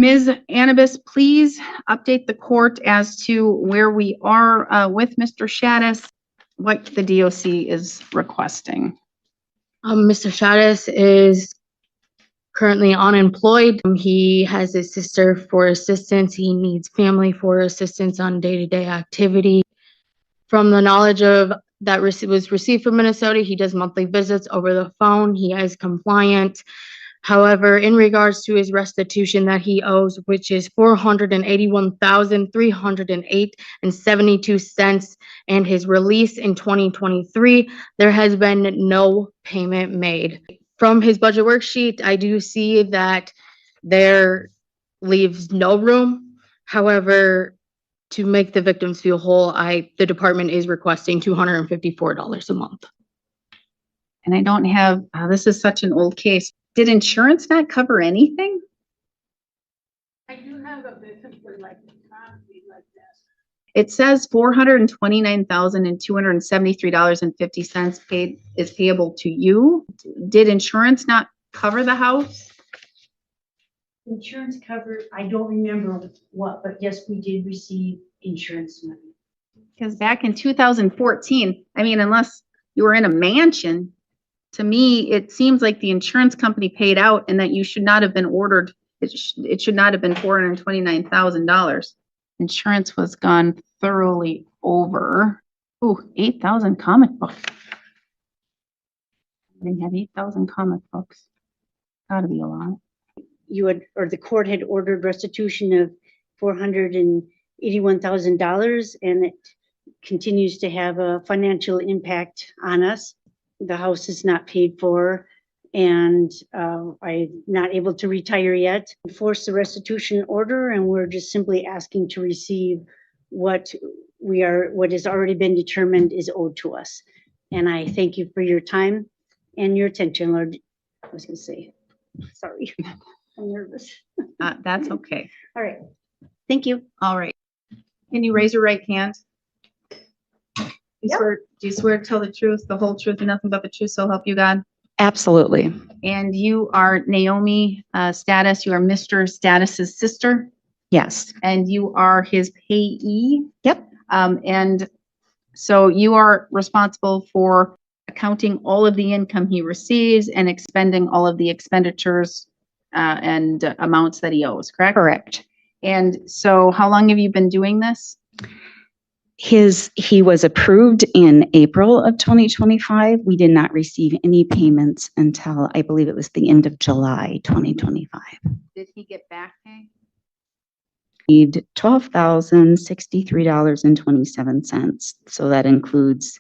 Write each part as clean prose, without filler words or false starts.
Ms. Annabis, please update the court as to where we are with Mr. Shaddis, what the DOC is requesting. Mr. Shaddis is currently unemployed. He has his sister for assistance. He needs family for assistance on day-to-day activity. From the knowledge of that was received from Minnesota, he does monthly visits over the phone. He is compliant. However, in regards to his restitution that he owes, which is $481,308.72, and his release in 2023, there has been no payment made. From his budget worksheet, I do see that there leaves no room. However, to make the victims feel whole, the department is requesting $254 a month. And I don't have, this is such an old case. Did insurance not cover anything? I do have a victim for like copy like this. It says $429,273.50 is payable to you. Did insurance not cover the house? Insurance covered, I don't remember what, but yes, we did receive insurance money. Because back in 2014, I mean, unless you were in a mansion, to me, it seems like the insurance company paid out and that you should not have been ordered. It should not have been $429,000. Insurance was gone thoroughly over. Ooh, 8,000 comic books. They have 8,000 comic books. Gotta be a lot. You had, or the court had ordered restitution of $481,000, and it continues to have a financial impact on us. The house is not paid for, and I'm not able to retire yet. Force the restitution order, and we're just simply asking to receive what has already been determined is owed to us. And I thank you for your time and your attention, Lord. I was gonna say, sorry, I'm nervous. That's okay. All right, thank you. All right. Can you raise your right hand? Yep. Do you swear to tell the truth, the whole truth, and nothing but the truth, so help you God? Absolutely. And you are Naomi Status. You are Mr. Status's sister, Yes. and you are his payee. Yep. And so you are responsible for accounting all of the income he receives and expending all of the expenditures and amounts that he owes, correct? Correct. And so how long have you been doing this? He was approved in April of 2025. We did not receive any payments until I believe it was the end of July 2025. Did he get back pay? Received $12,063.27. So that includes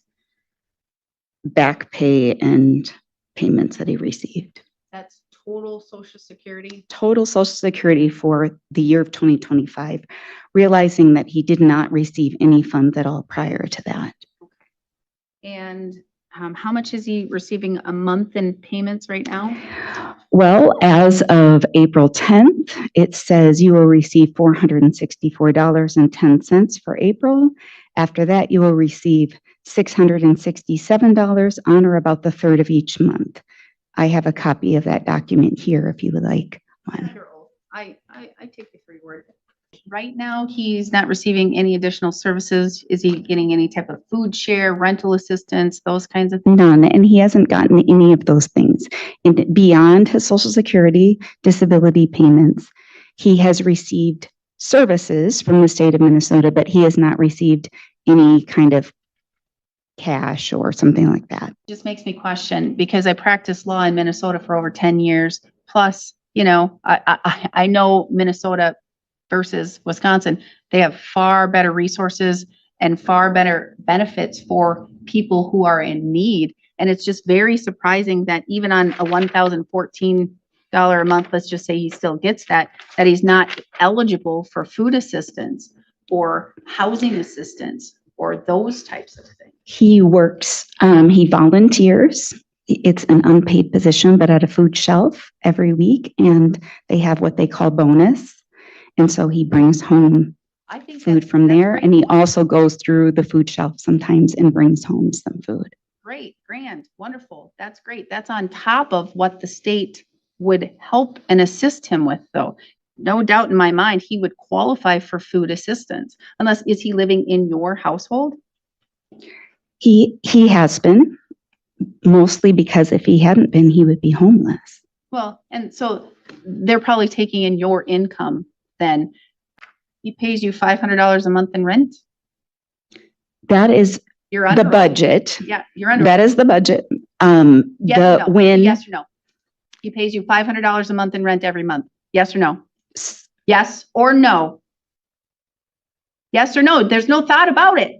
back pay and payments that he received. That's total Social Security. Total Social Security for the year of 2025, realizing that he did not receive any funds at all prior to that. And how much is he receiving a month in payments right now? Well, as of April 10th, it says you will receive $464.10 for April. After that, you will receive $667 on or about the 3rd of each month. I have a copy of that document here if you would like one. I take the free word. Right now, he's not receiving any additional services. Is he getting any type of food share, rental assistance, those kinds of things? None, and he hasn't gotten any of those things. And beyond his Social Security disability payments, he has received services from the state of Minnesota, but he has not received any kind of cash or something like that. It just makes me question, because I practiced law in Minnesota for over 10 years. Plus, you know, I know Minnesota versus Wisconsin, they have far better resources and far better benefits for people who are in need. And it's just very surprising that even on a $1,014 a month, let's just say he still gets that he's not eligible for food assistance or housing assistance or those types of things. He works, he volunteers. It's an unpaid position, but at a food shelf every week, and they have what they call bonus. And so he brings home food from there, great. and he also goes through the food shelf sometimes and brings home some food. Great, grand, wonderful. That's great. That's on top of what the state would help and assist him with, though. no doubt in my mind, he would qualify for food assistance unless, is he living in your household? He has been, mostly because if he hadn't been, he would be homeless. Well, and so they're probably taking in your income then. He pays you $500 a month in rent? That is You're under the budget. Yeah, you're under. That is the budget. Yes or no? Yes or no? He pays you $500 a month in rent every month. Yes or no? Yes or no? Yes or no? There's no thought about it.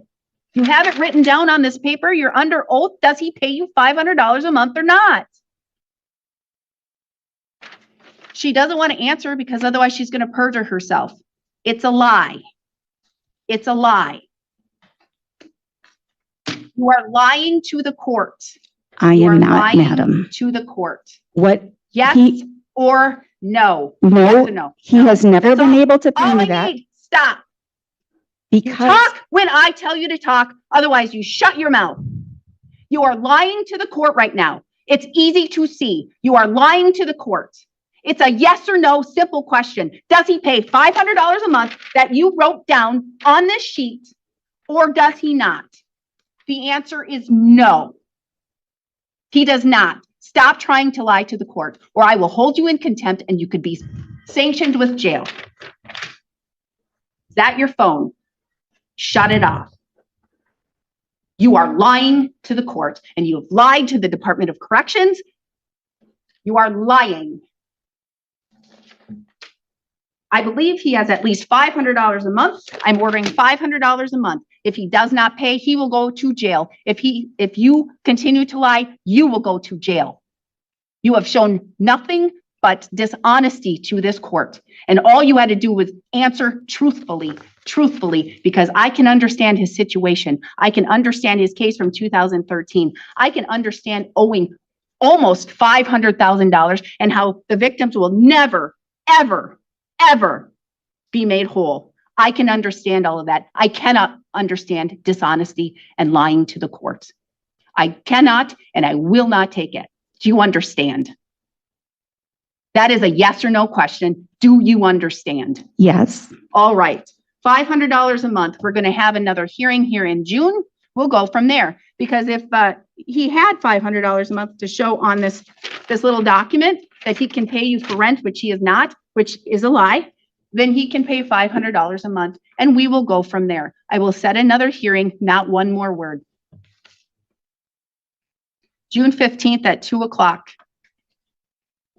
You have it written down on this paper. You're under oath. Does he pay you $500 a month or not? She doesn't want to answer because otherwise she's going to perjure herself. It's a lie. It's a lie. You are lying to the court. I You are am not, lying madam. to the court. What? Yes He- or no? No, Yes or no? he No. has never That's been all- able to pay All me I that need. Stop. You because talk when I tell you to talk. Otherwise, you shut your mouth. You are lying to the court right now. It's easy to see. You are lying to the court. It's a yes or no simple question. Does he pay $500 a month that you wrote down on this sheet, or does he not? The answer is no. He does not. Stop trying to lie to the court, or I will hold you in contempt and you could be sanctioned with jail. Is that your phone? Shut it off. You are lying to the court, and you have lied to the Department of Corrections. You are lying. I believe he has at least $500 a month. I'm ordering $500 a month. If he does not pay, he will go to jail. If you continue to lie, you will go to jail. You have shown nothing but dishonesty to this court. And all you had to do was answer truthfully, because I can understand his situation. I can understand his case from 2013. I can understand owing almost $500,000 and how the victims will never, ever, ever be made whole. I can understand all of that. I cannot understand dishonesty and lying to the court. I cannot, and I will not take it. Do you understand? That is a yes or no question. Do you understand? yes, All right. $500 a month. We're going to have another hearing here in June. We'll go from there. Because if he had $500 a month to show on this little document that he can pay you for rent, which he is not, which is a lie, then he can pay $500 a month and we will go from there. I will set another hearing, not one more word. June 15th at 2 o'clock.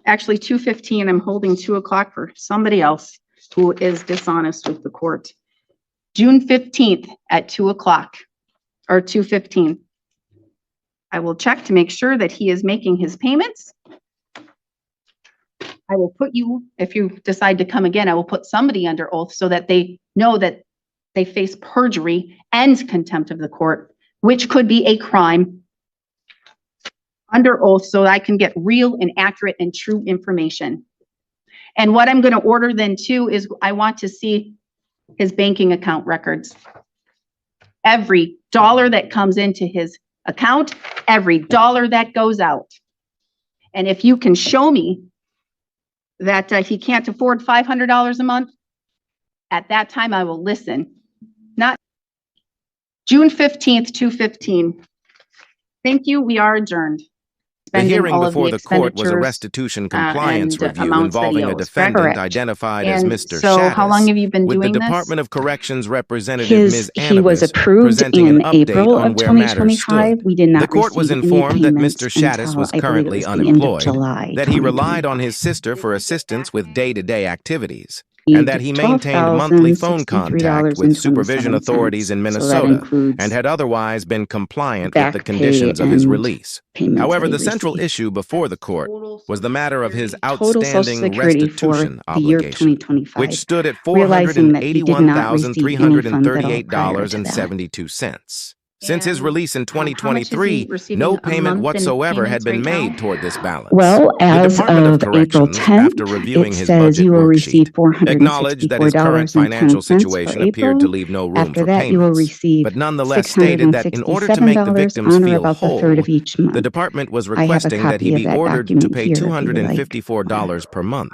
Actually, 2:15, I'm holding 2 o'clock for somebody else who is dishonest with the court. June 15th at 2 o'clock or 2:15. I will check to make sure that he is making his payments. I will put you, if you decide to come again, I will put somebody under oath so that they know that they face perjury and contempt of the court, which could be a crime, under oath so that I can get real and accurate and true information. And what I'm going to order then too is I want to see his banking account records. Every dollar that comes into his account, every dollar that goes out. And if you can show me that he can't afford $500 a month, at that time I will listen. Not June 15th, 2:15. Thank you. We are adjourned. The Spending hearing all of the before the court was a expenditures, restitution compliance and review amounts that he involving a owes, defendant correct? identified as And Mr. so how long Shaddis, have you been with the doing this? Department of Corrections representative Ms. he was Annabis approved presenting an in update April on of where matters 2025. stood. We did not The court was receive any informed that payments Mr. Shaddis until, was I believe it currently was the end of unemployed, July that he relied on 2025. his sister for assistance with day-to-day activities, and that he maintained monthly phone contact with supervision authorities in Minnesota and had otherwise been compliant with the conditions of his release. However, the central issue before the court was the matter of his total Social outstanding Security for restitution the year of obligation, 2025, which stood at realizing that he did not receive any funds at all prior to that. $481,338.72. Since his And, release in how much is he 2023, receiving no a payment month in whatsoever had payments been right now? made toward this balance. Well, The as Department of April Corrections, 10th, after reviewing it his says budget you will receive worksheet, acknowledged that his current financial $464.10 situation for appeared to April. leave no room After for that, you will payments, receive but nonetheless stated that in order to make the victims $667 on or feel about the whole, third of each month. the department was I have a requesting that copy he of be that ordered to document pay here if you would like. $254 per month.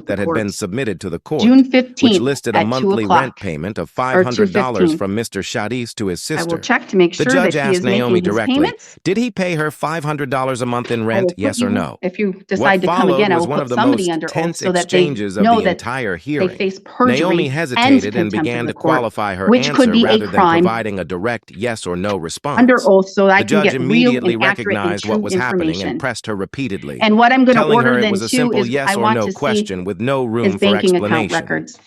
spreadsheet that had been reports. submitted to the court, June which 15th listed a at 2 monthly o'clock. rent payment of or $500 2:15. from Mr. Shadis to his I will sister. check to make The sure judge that he asked is Naomi making his directly, payments. did he pay her $500 a month in I will rent, put yes or you- no? If you What decide to come followed again, I was will one put of the somebody most under oath tense so that they exchanges of know the that entire they hearing. face perjury Naomi and hesitated and contempt of began the to court, qualify her which could answer be a rather than crime providing a direct yes or no response. under oath so that I The can judge get real immediately and accurate and recognized what true was happening and information. pressed her repeatedly, And what I'm going to telling order her it then was a too simple is yes I or want no to see question with no room his for banking account explanation. records.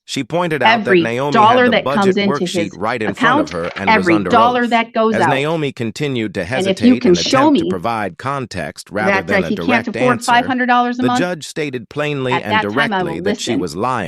She pointed out that Every Naomi dollar had the that comes budget into worksheet his right in front of account, her and was every under dollar oath. that goes As out. Naomi continued to And if you hesitate can and show attempt to me provide context rather that than a he can't direct afford answer, $500 a the month, judge stated plainly at and that time I will directly that she listen. was lying.